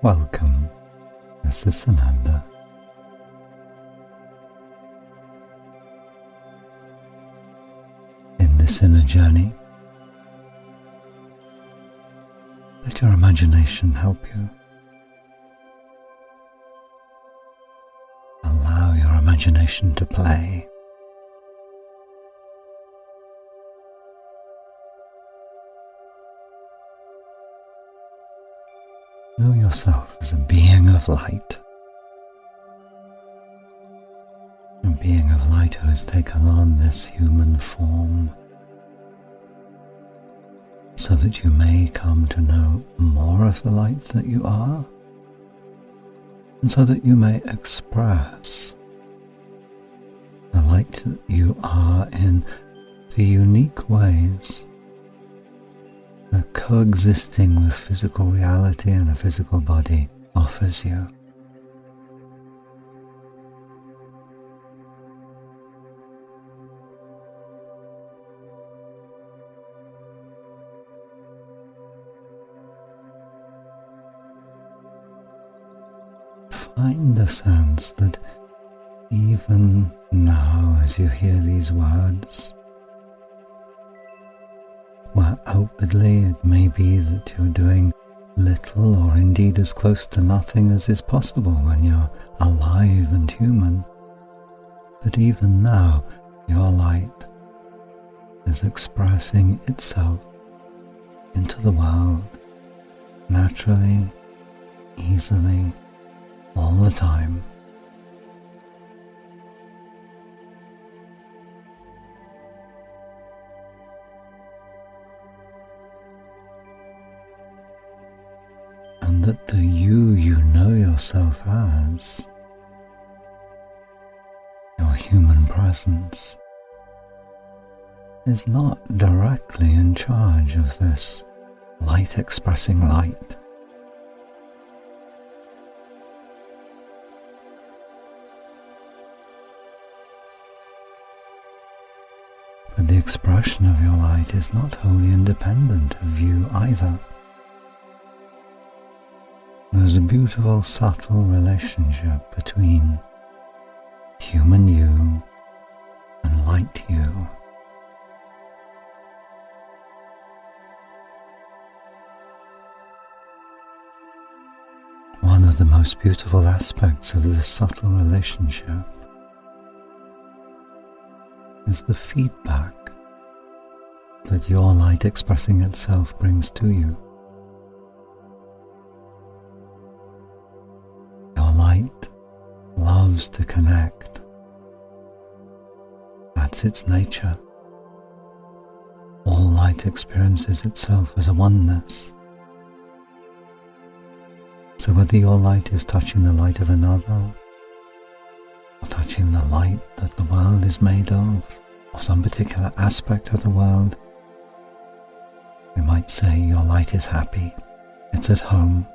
Welcome, this is Sananda. In this inner journey, let your imagination help you. Allow your imagination to play. Know yourself as a being of light. A being of light who has taken on this human form so that you may come to know more of the light that you are, and so that you may express the light that you are in the unique ways that coexisting with physical reality and a physical body offers you. Find a sense that even now, as you hear these words, where outwardly it may be that you're doing little or indeed as close to nothing as is possible when you're alive and human, that even now your light is expressing itself into the world naturally, easily, all the time. And that the you know yourself as, your human presence, is not directly in charge of this light expressing light. But the expression of your light is not wholly independent of you either. There's a beautiful, subtle relationship between human you and light you. One of the most beautiful aspects of this subtle relationship is the feedback that your light expressing itself brings to you. Your light loves to connect. That's its nature. All light experiences itself as a oneness. So whether your light is touching the light of another, or touching the light that the world is made of, or some particular aspect of the world, we might say your light is happy, it's at home.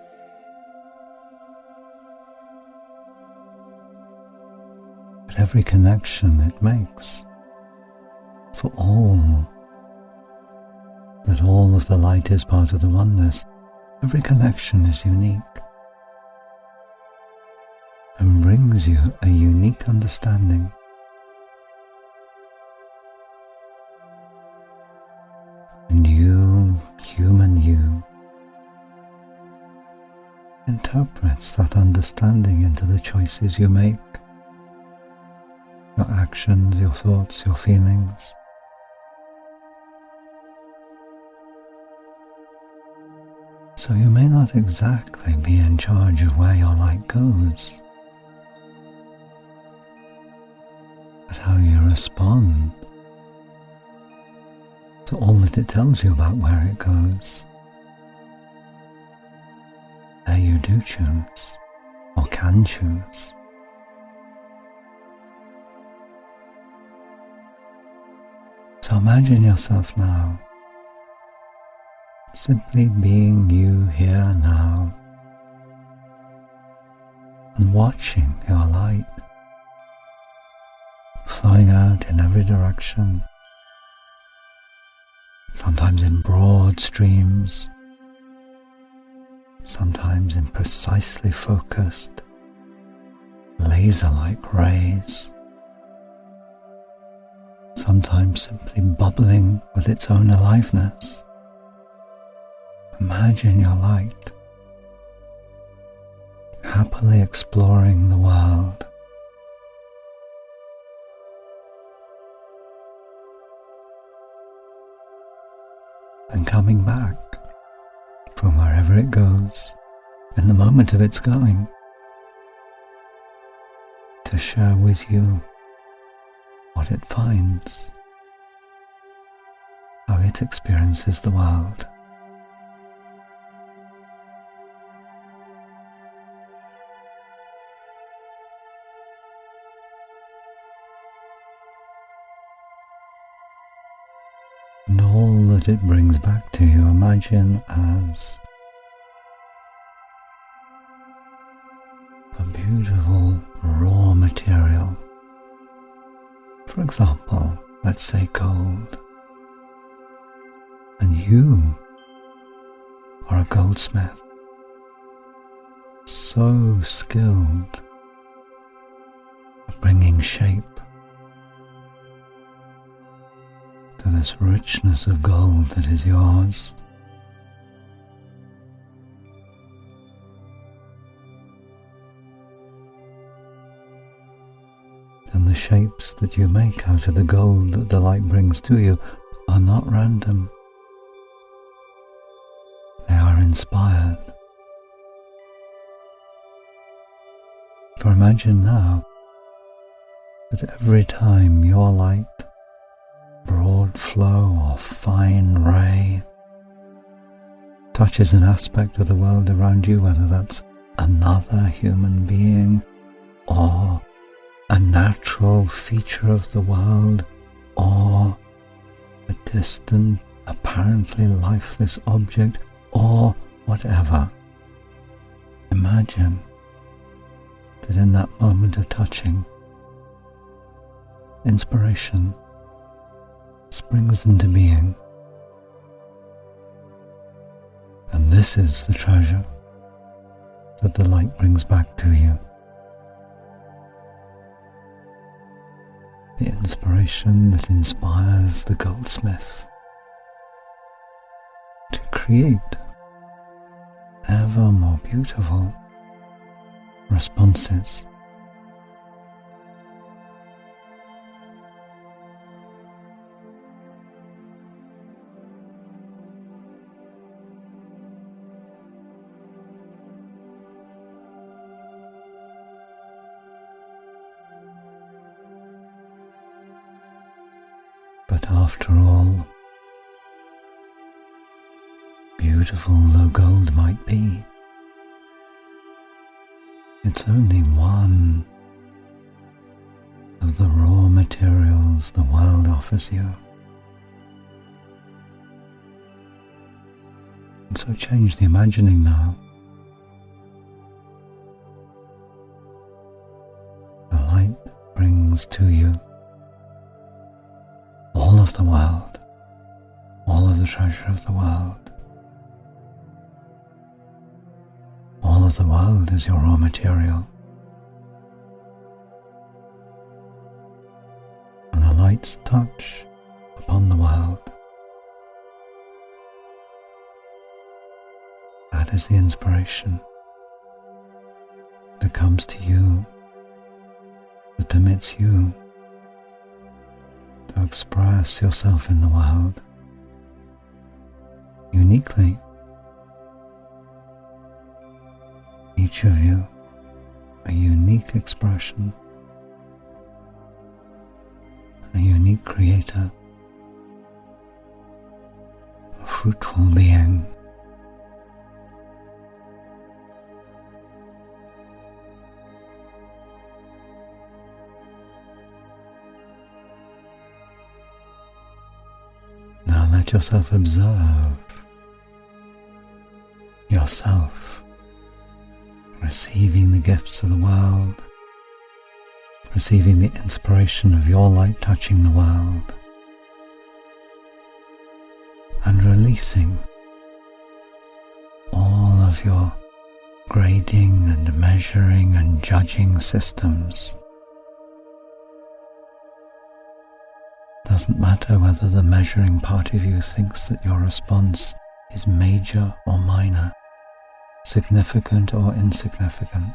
But every connection it makes, for all that all of the light is part of the oneness, every connection is unique and brings you a unique understanding. And you, human you, interprets that understanding into the choices you make, your actions, your thoughts, your feelings. So you may not exactly be in charge of where your light goes, but how you respond to all that it tells you about where it goes. There you do choose, or can choose. So imagine yourself now, simply being you here now, and watching your light flowing out in every direction, sometimes in broad streams, sometimes in precisely focused, laser-like rays, sometimes simply bubbling with its own aliveness. Imagine your light happily exploring the world, and coming back from wherever it goes in the moment of its going to share with you what it finds, how it experiences the world. And all that it brings back to you, imagine as a beautiful raw material. For example, let's say gold. And you are a goldsmith, so skilled at bringing shape to this richness of gold that is yours. And the shapes that you make out of the gold that the light brings to you are not random. They are inspired. For imagine now that every time your light, broad flow or fine ray, touches an aspect of the world around you, whether that's another human being or a natural feature of the world or a distant, apparently lifeless object or whatever, imagine that in that moment of touching, inspiration springs into being. And this is the treasure that the light brings back to you. The inspiration that inspires the goldsmith to create ever more beautiful responses. But after all, beautiful though gold might be, it's only one of the raw materials the world offers you. And so change the imagining now. The light brings to you all of the world, all of the treasure of the world. All of the world is your raw material. And the light's touch upon the world, that is the inspiration that comes to you, that permits you to express yourself in the world uniquely. Each of you a unique expression, a unique creator, a fruitful being. Now let yourself observe yourself receiving the gifts of the world, receiving the inspiration of your light touching the world, and releasing all of of your grading and measuring and judging systems. Doesn't matter whether the measuring part of you thinks that your response is major or minor, significant or insignificant.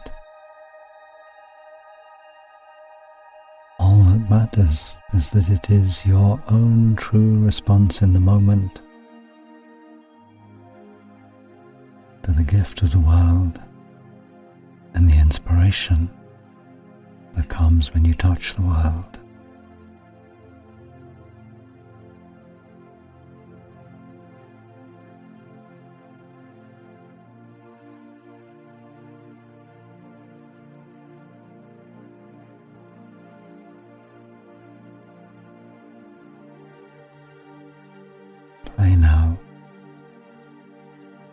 All that matters is that it is your own true response in the moment to the gift of the world and the inspiration that comes when you touch the world. Play now,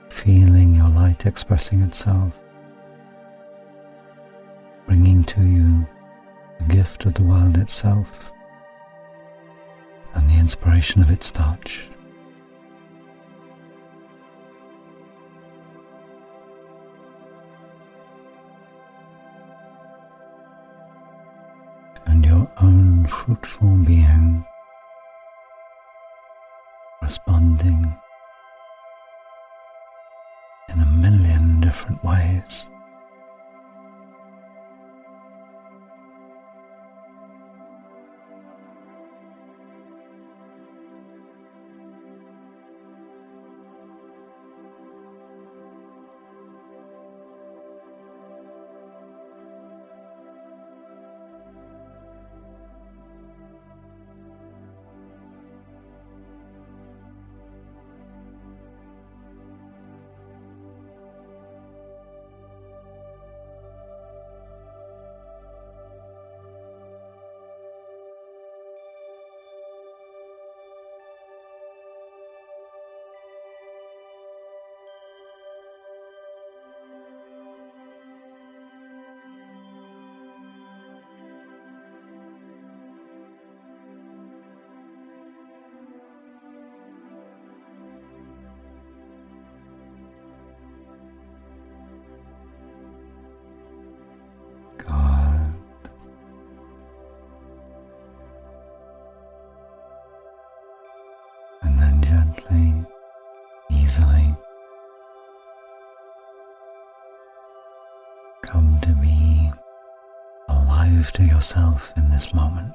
feeling your light expressing itself, bringing to you the gift of the world itself and the inspiration of its touch. And your own fruitful being responding in a million different ways. Gently, easily, come to be alive to yourself in this moment.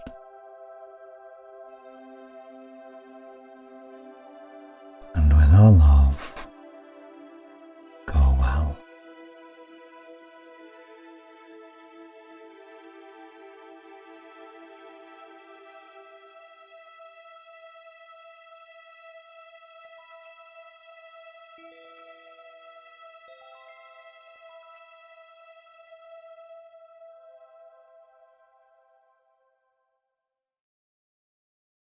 And with our love, go well.